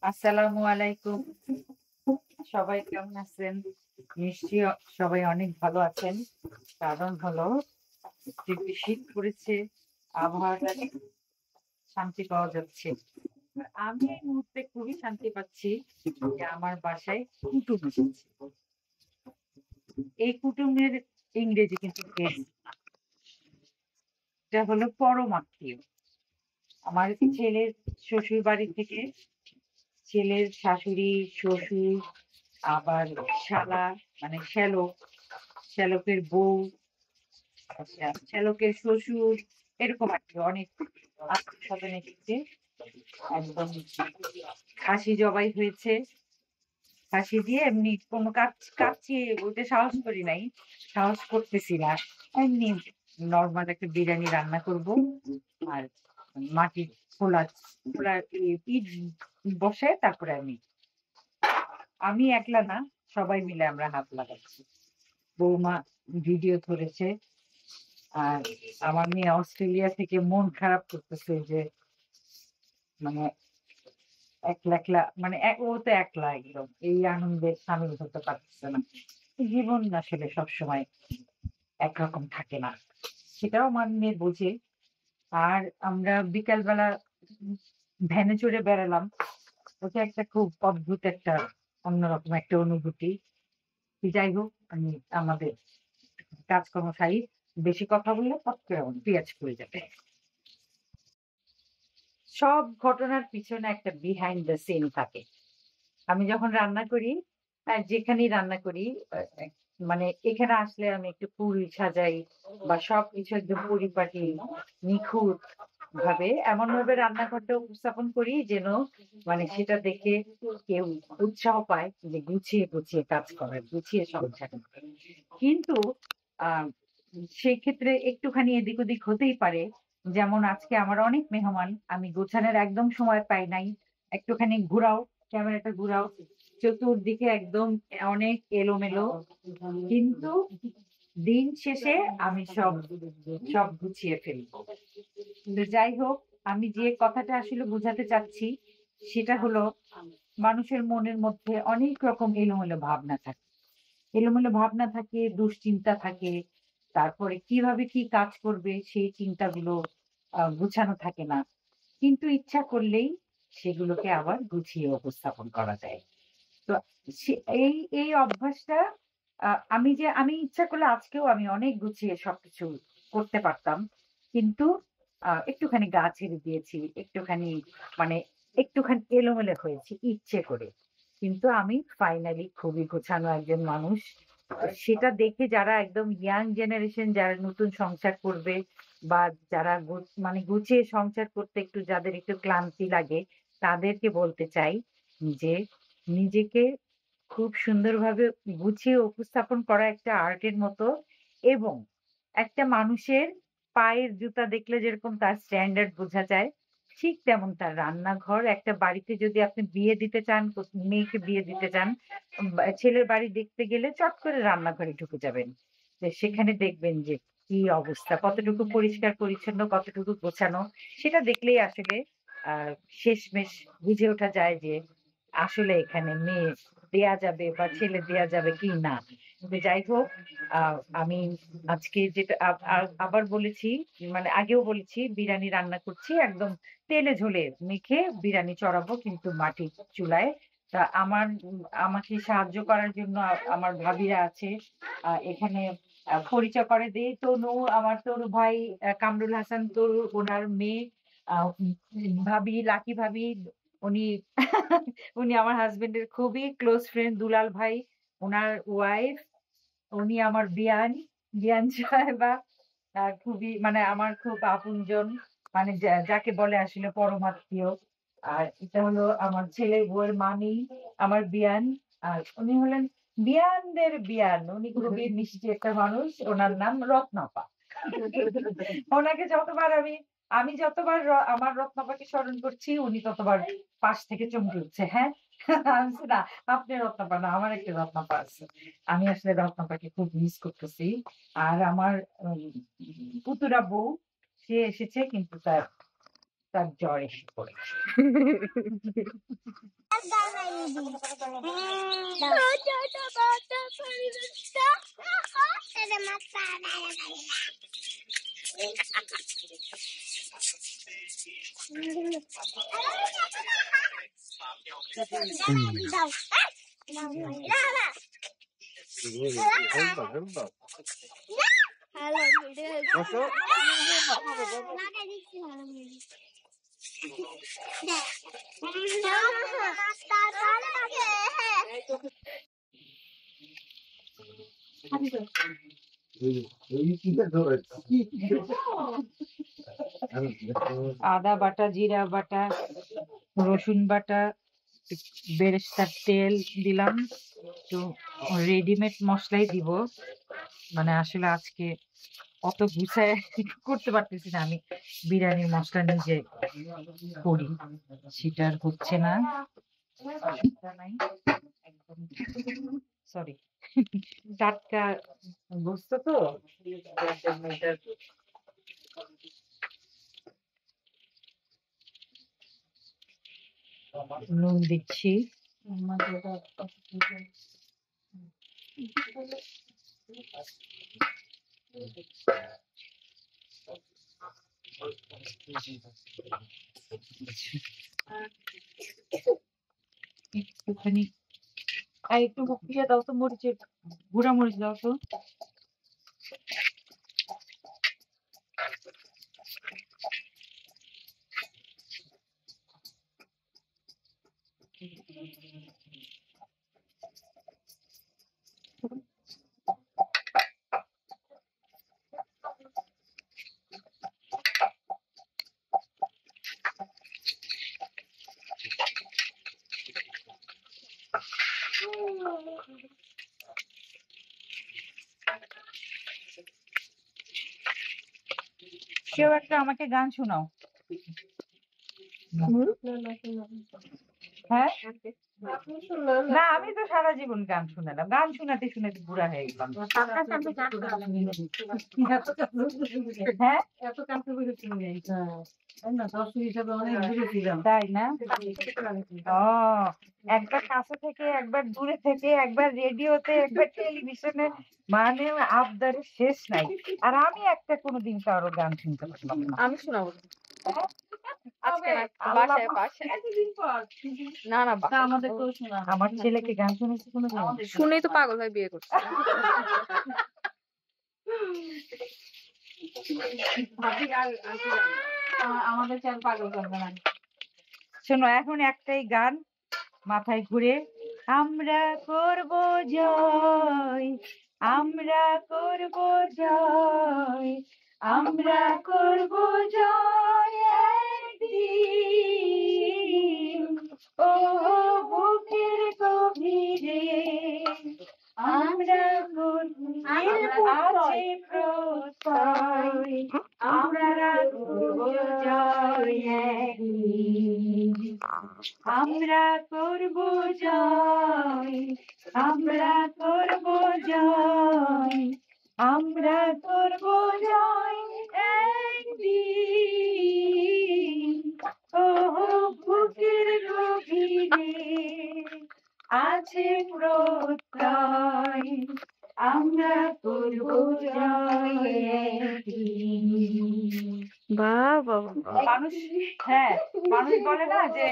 আসসালামু আলাইকুম। সবাই কেমন আছেন? নিশ্চয়ই সবাই অনেক ভালো আছেন। কারণ হলো যে শীত পড়েছে, আবহাওয়াটা শান্তি পাওয়া যাচ্ছে। আমি এই মুহূর্তে খুবই শান্তি পাচ্ছি যে আমার বাসায় কুটুম এসেছে। এই কুটুমের ইংরেজি কিন্তু গেস্ট না। এটা হলো পরমাত্মীয়। আমার ছেলের শ্বশুরবাড়ি থেকে ছেলের শাশুড়ি, শ্বশুর, আবার শালা মানে শ্যালক, শ্যালকের বউ, আচ্ছা শ্যালকের শ্বশুর এরকম আরকি অনেক আত্মীয়স্বজন এসেছে। একদম খাসি জবাই হয়েছে। খাসি দিয়ে এমনি কোনো কাচ্চি ওইটা সাহস করি নাই। সাহস করতেছি না। এমনি নরমাল একটা বিরিয়ানি রান্না করব। আর মাটির খোলা খোলা ইট বসায় তারপরে আমি একলা না, সবাই মিলে আমরা হাত লাগাচ্ছি। বৌমা ভিডিও ধরেছে। আর আমার মেয়ে অস্ট্রেলিয়া থেকে মন খারাপ করতেছে যে মানে একলা একলা মানে ও তো একলা একদম এই আনন্দে সামিল হতে পারতেছে না। জীবন আসলে সবসময় একরকম থাকে না, সেটাও আমার মেয়ে বোঝে। আর আমরা বিকালবেলা ভ্যানে চড়ে বেড়ালাম। ওটা একটা খুব অদ্ভুত একটা অন্যরকম একটা অনুভূতি। যাই হোক, আমি আমাদের কাজকর্ম সারি। বেশি কথা বললে পট করে আমার পেঁয়াজ পড়ে যাবে। সব ঘটনার পিছনে একটা বিহাইন্ড দ্য সিন থাকে। আমি যখন রান্না করি, যেখানেই রান্না করি, মানে এখানে আসলে আমি একটু ফুল সাজাই বা সবকিছু একদম পরিপাটি নিখুঁত ভাবে এমন ভাবে রান্নাঘরটা উপস্থাপন করি যেন মানে সেটা দেখে কেউ উৎসাহ পায় যে গুছিয়ে গুছিয়ে কাজ করার, গুছিয়ে সংসার। কিন্তু আহ সেই ক্ষেত্রে একটুখানি এদিক ওদিক হতেই পারে। যেমন আজকে আমার অনেক মেহমান, আমি গোছানোর একদম সময় পাই নাই। একটুখানি ঘুরাও, ক্যামেরাটা ঘুরাও, চতুর্দিকে একদম অনেক এলোমেলো। কিন্তু দিন শেষে আমি সব সব গুছিয়ে ফেলবো। কিন্তু যাই হোক, আমি যে কথাটা আসলে বোঝাতে চাচ্ছি সেটা হলো মানুষের মনের মধ্যে অনেক রকম এলোমেলো ভাবনা থাকে। এলোমেলো ভাবনা থাকে, দুশ্চিন্তা থাকে। তারপরে কিভাবে কি কাজ করবে সেই চিন্তাগুলো গুছানো থাকে না। কিন্তু ইচ্ছা করলেই সেগুলোকে আবার গুছিয়ে উপস্থাপন করা যায়। তো এই এই অভ্যাসটা আমি ইচ্ছা করলে আজকেও আমি অনেক গুছিয়ে সবকিছু করতে পারতাম। কিন্তু একটুখানি গা ছেড়ে দিয়েছি, একটুখানি মানে একটুখানি এলোমেলো হয়েছি ইচ্ছে করে। কিন্তু আমি ফাইনালি খুবই গোছানো একজন মানুষ। সেটা দেখে যারা একদম ইয়াং জেনারেশন যারা নতুন সংসার করবে বা যারা মানে গুছিয়ে সংসার করতে একটু যাদের একটু ক্লান্তি লাগে, তাদেরকে বলতে চাই যে নিজেকে খুব সুন্দরভাবে গুছিয়ে উপস্থাপন করা একটা আর্টের মতো। এবং একটা মানুষের পায়ের জুতা দেখলে যেরকম তার স্ট্যান্ডার্ড বোঝা যায়, ঠিক তেমন তার রান্নাঘর। একটা বাড়িতে যদি আপনি বিয়ে দিতে চান, মেয়েকে বিয়ে দিতে চান, ছেলের বাড়ি দেখতে গেলে চট করে রান্নাঘরে ঢুকে যাবেন। যে সেখানে দেখবেন যে কি অবস্থা, কতটুকু পরিষ্কার পরিচ্ছন্ন, কতটুকু গোছানো। সেটা দেখলেই আসলে আহ শেষমেশ বুঝে ওঠা যায় যে আসলে এখানে মেয়ে দেয়া যাবে বা ছেলে দেয়া যাবে কি না। কিন্তু যাই হোক, আমি আজকে যেটা আবার বলেছি, মানে আগেও বলেছি বিরিয়ানি রান্না করছি একদম তেলে ঝোলে মেখে বিরিয়ানি চড়াবো কিন্তু মাটির চুলায়। তা আমাকে সাহায্য করার জন্য আমার ভাবিরা আছে এখানে। পরিচয় করে দিই, তনু, আমার তনু ভাই, কামরুল হাসান তনু, ওনার মেয়ে, ভাবি লাকি ভাবি। উনি উনি আমার হাজবেন্ডের খুবই ক্লোজ ফ্রেন্ড, দুলাল ভাই ওনার ওয়াইফ। উনি আমার বিয়ান, বিয়ান সাহেবা। খুবই মানে আমার খুব আপনজন, মানে যাকে বলে আসলে পরমাত্মীয়। আর এটা হলো আমার ছেলের বউয়ের মামি, আমার বিয়ান। আর উনি হলেন বিয়ানদের বিয়ান। উনি খুবই মিষ্টি একটা মানুষ, ওনার নাম রত্নাপা। ওনাকে যতবার আমি আমি যতবার আমার রত্নাপাকে স্মরণ করছি উনি ততবার পাশ থেকে চমকে উঠছে। হ্যাঁ? আমি বলছি, না আপনি রত্নাপা না, আমার একটা রত্নাপা আছে। আমি আসলে রত্নাপাকে খুব মিস করতেছি। আর আমার পুতুরা বউ সে এসেছে কিন্তু তার তার জ্বর এসে পড়েছে। আদা বাটা, জিরা বাটা, রসুন বাটা, বেরেস্তার তেল দিলাম, একটু রেডিমেড মশলাই দিব। মানে আসলে আজকে অত গুছায় করতে পারতেছি না, আমি বিরিয়ানির মশলা নিজে করি, সেটা আর হচ্ছে না। একদম সরি, টাটকা গোস্ত তো নুন দিচ্ছি। একটুখানি একটু ইয়ে দাও তো, মরিচের গুঁড়া মরিচ দাও তো। কেউ একটা আমাকে গান শোনাও। হ্যাঁ, না আমি তো সারা জীবন গান শুনালাম, গান শোনাতে শোনাতে বুড়া হয়ে গেলাম। হ্যাঁ, তাই না? ও, একবার কাছে থেকে, একবার দূরে থেকে, একবার রেডিওতে, একবার টেলিভিশনে, মানে আবদারের শেষ নাই। আর আমি একটা কোনোদিন কারো গান শুনতে পারলাম না। আমি শোনাবো হ্যাঁ? আজকে না, আল্লাহ বাসায় বাসায় না না আমাদের তো শোনা, আমার ছেলেকে গান শুনেছি কোনো শুনেই তো পাগল হয়ে বিয়ে করছে। আমাদের ছেলে পাগল করবে না। শোনো, এখন একটাই গান মাথায় ঘুরে, আমরা করব জয়, আমরা করব জয়, আমরা করব জয় একদিন, ও বুকের গভীরে আমরা আছে প্রত্যয়, আমরা করব জয় একদিন, আমরা করব জয়, আমরা করব জয়, আমরা করব জয় একদিন, ও বুকের গভীরে আছে প্রত্যয়, আমরা করব জয় একদিন। বাবা মানুষ, হ্যাঁ, মানুষ বলে না যে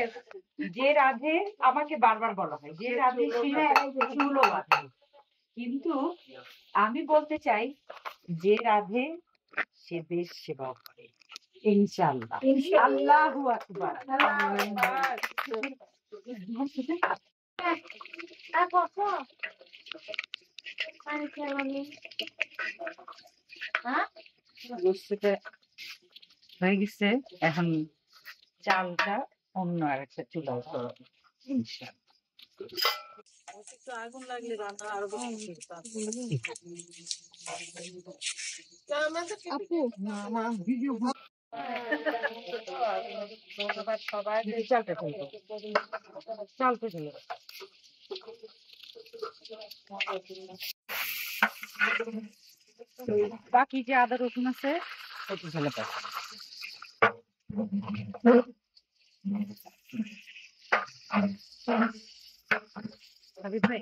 যে রাধে, আমাকে বারবার বলা হয় যে রাধে সে চুলও বাঁধে, কিন্তু আমি বলতে চাই যে রাধে সে দেশ সেবা করে, ইনশাআল্লাহ। আল্লাহু আকবার। গোস্তটা হয়ে গেছে, এখন চালটা অন্য আরেকটা চুলায় করব ইনশাআল্লাহ। আগুন লাগলে রান্না আরো বেশি আপু চালটা ফেলবো, চালটা ফেলে বাকি যে আদা রসুন আছে ওটা ফেলে পাই। হাবিব ভাই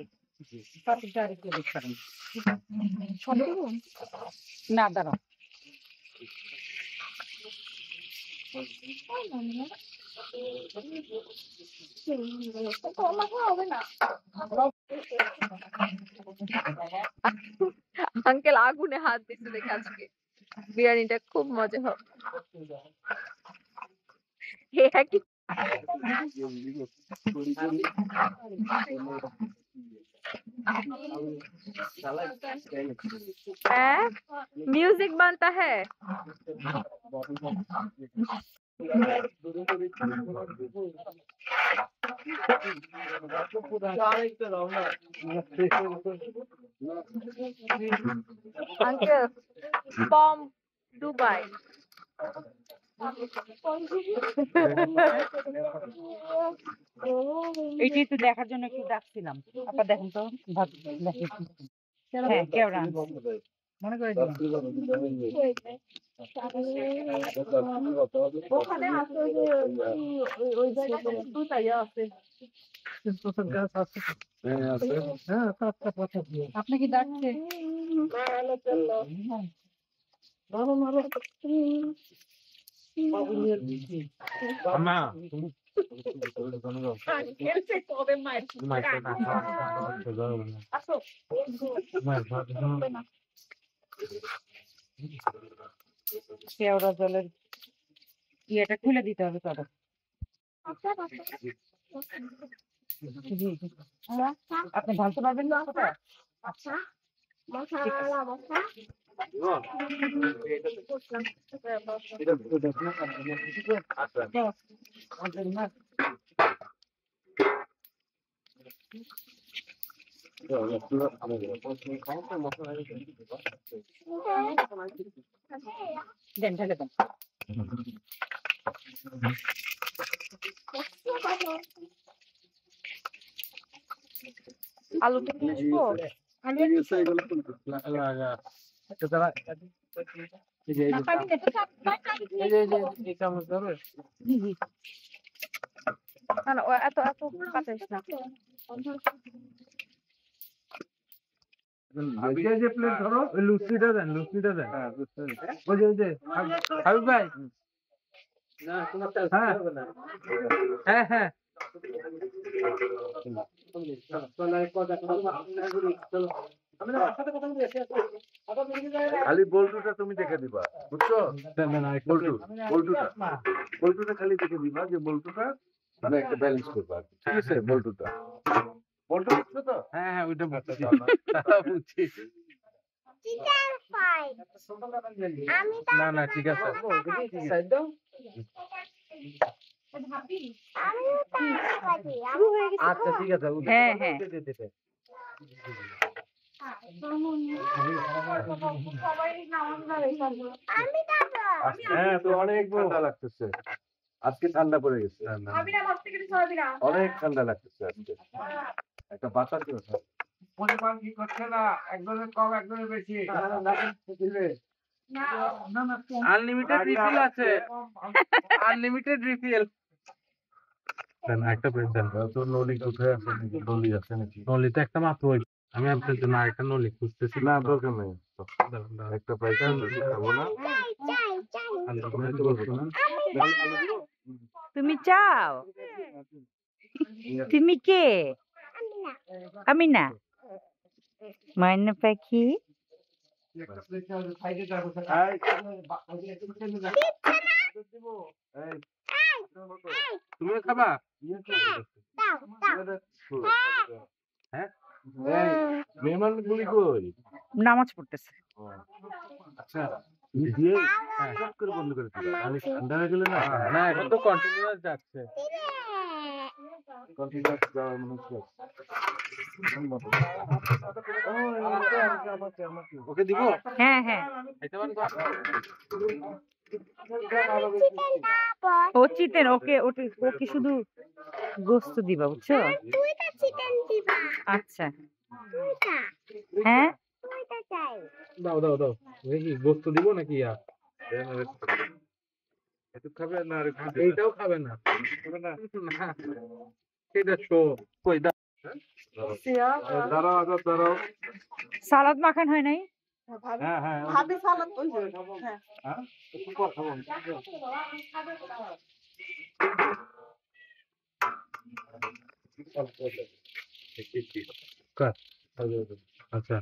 পাতিলটা আরেকটু বেশ করেন। না দাঁড়াও, আঙ্কেল আগুনে হাত দিচ্ছে দেখে আজকে বিরিয়ানিটা খুব মজা হবে। কি म्यूजिक बनता है। अंकल बॉम दुबई এইটাই তো দেখার জন্য একটু ডাকছিলাম। আপা দেখেন তো ভাত দেখেন। হ্যাঁ কেউ মনে করে দিলাম। ওখানে আছে যে ওই জায়গাটায় দুটাই আছে। আপনি কি ডাকছে? কেওড়া জলের ইয়েটা খুলে দিতে হবে তাদের। আপনি ঢালতে পারবেন না ওটা? আচ্ছা দেন ঢেলে দেন। আলুটা কি আসবো? না এত এত কাটিস না। যে প্লেট ধরো ওই লুচিটা দেন, লুচিটা দেন। ওই যে হাবিব ভাই, হ্যাঁ হ্যাঁ খালি বল্টুটা তুমি দেখে দিবা, বুঝছো? বল্টুটা খালি দেখে দিবা যে বল্টুটা মানে একটা ব্যালেন্স করবা, ঠিক আছে? বল্টুটা বুঝছো তো? হ্যাঁ হ্যাঁ ওইটা বুঝছি। না না ঠিক আছে। আচ্ছা ঠিক আছে। হ্যাঁ হ্যাঁ হ্যাঁ তো অনেক ঠান্ডা লাগতেছে আজকে, ঠান্ডা পড়ে গেছে, অনেক ঠান্ডা লাগতেছে আজকে। একটা বাতাস পরিমাণ কি করছে না, একজনের কম একজনের বেশি। আনলিমিটেড রিফিল আছে, আনলিমিটেড রিফিল। একটা প্লেট দেন। তো নলি কোথায় আছে? নলি আছে নাকি? নলিতে একটা মাত্র, আমি আপনার জন্য আরেকটা নলি খুঁজতেছি। না দরকার নেই, একটা পয়সা খাবো না। তুমি চাও? তুমি কে? আমি না ময়না পাখি। তুমি খাবা? হ্যাঁ মেহমান গুলি কই? নামাজ পড়তেছে। আচ্ছা দিয়ে সব করে বন্ধ করে দিবা, তাহলে ঠান্ডা হয়ে গেলে না। না এখন তো কন্টিনিউয়াস যাচ্ছে। কন্টিনিউয়াস যাওয়ার মনে হচ্ছে। ওকে দিব? হ্যাঁ হ্যাঁ খাইতে পারবা? ও চিকেন, ওকে ওকে শুধু গোস্ত দিবা, বুঝছো? আচ্ছা, হ্যাঁ দাও দাও দাও, দেখি গোস্ত দিব নাকি? একটু খাবে না আর একটু এইটাও খাবে না, না, এটা শো। কই দাও। দাঁড়াও আজাদ দাঁড়াও। সালাদ মাখান হয় নাই? হ্যাঁ হ্যাঁ ভাবি সালাদ কইছে হ্যাঁ হ্যাঁ একটু পর খাবো। আচ্ছা,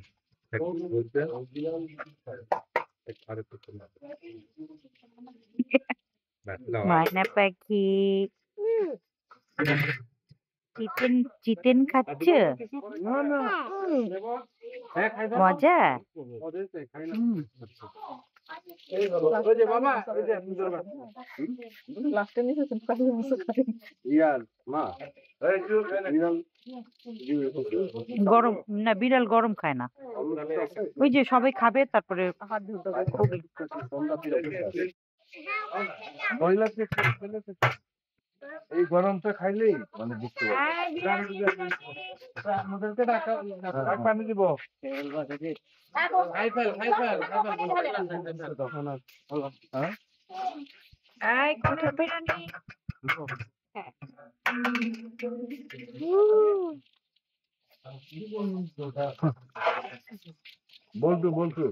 ময়না পাখি চিকেন চিকেন খাচ্ছ? মজা? হুম। লাস্টে নিচে পাখি মুসু খাবে। ইয়ার মা একটু বিড়াল গরম না, বিড়াল গরম খায় না। ওই যে সবাই খাবে তারপরে হাত ধুতে এই গরমটা খাইলেই মানে বুঝতে আমাদেরকে ডাকা পানি দিব। এই কোথায় বিরিয়ানি? বলতো বলতো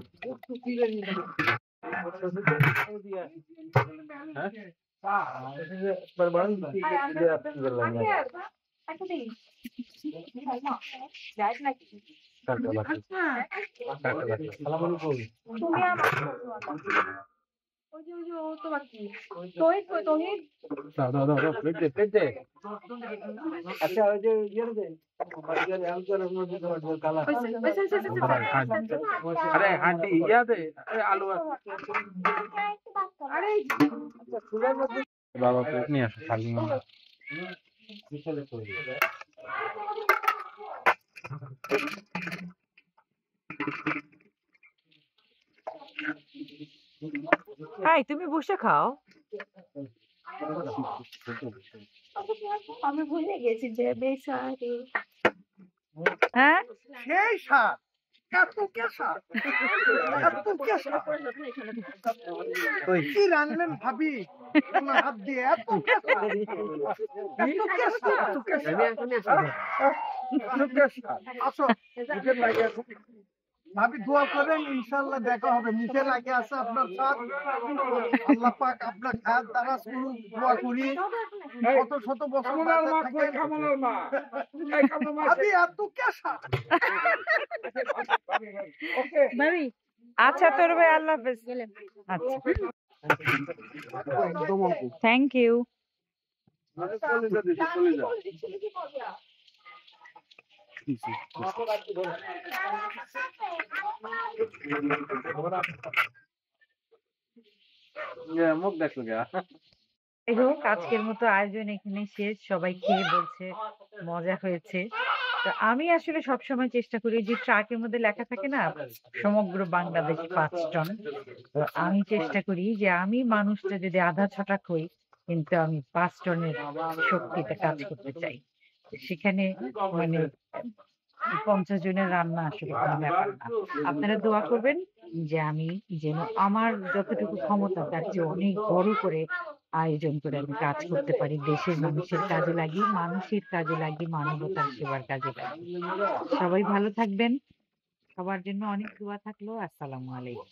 দাও দাও দাও দাও, প্লেটে প্লেটে। আচ্ছা ওই যে আরে হাঁটি ইয়াতে আলু আছে। বাবা প্লেট নিয়ে আসো, থালি নিয়ে আসো। এই তুমি বসে খাও। আমি ভুলে গেছি যে বেসারি হ্যাঁ সেই স্বাদ এত কেসা এত কেসা কি রান্নেন ভাবি তোমার হাত দিয়ে এত কেসা এত কেসা আসো মুখে লাগে ভাবি দোয়া করেন ইনশাআল্লাহ দেখা হবে মুখে লাগে আছে আপনার সাথ আল্লাহ পাক আপনার খায়াত দারাজ করুন দোয়া করি কত শত বছর বাঁচে থাকেন ভাবি এত কেসা ভাবি আচ্ছা তোর ভাই, আল্লাহ হাফেজ। আচ্ছা থ্যাংক ইউ। চলে যা মুখ দেখো গা। এই হোক, আজকের মতো আয়োজন এখানে শেষ। সবাই খেয়ে বলছে মজা হয়েছে। তো আমি আসলে সবসময় চেষ্টা করি, যে ট্রাকের মধ্যে লেখা থাকে না সমগ্র বাংলাদেশ 5 টন, তো আমি চেষ্টা করি যে আমি মানুষটা যদি আধা ছটাক হই, কিন্তু আমি 5 টনের শক্তিতে কাজ করতে চাই। সেখানে মানে 50 জনের রান্না আসলে কোনো ব্যাপার না। আপনারা দোয়া করবেন যে আমি যেন আমার যতটুকু ক্ষমতা তার চেয়ে অনেক বড় করে আয়োজন করে আমি কাজ করতে পারি, দেশের মানুষের কাজে লাগি, মানুষের কাজে লাগি, মানবতার সেবার কাজে লাগি। সবাই ভালো থাকবেন, সবার জন্য অনেক দোয়া থাকলো। আসসালামু আলাইকুম।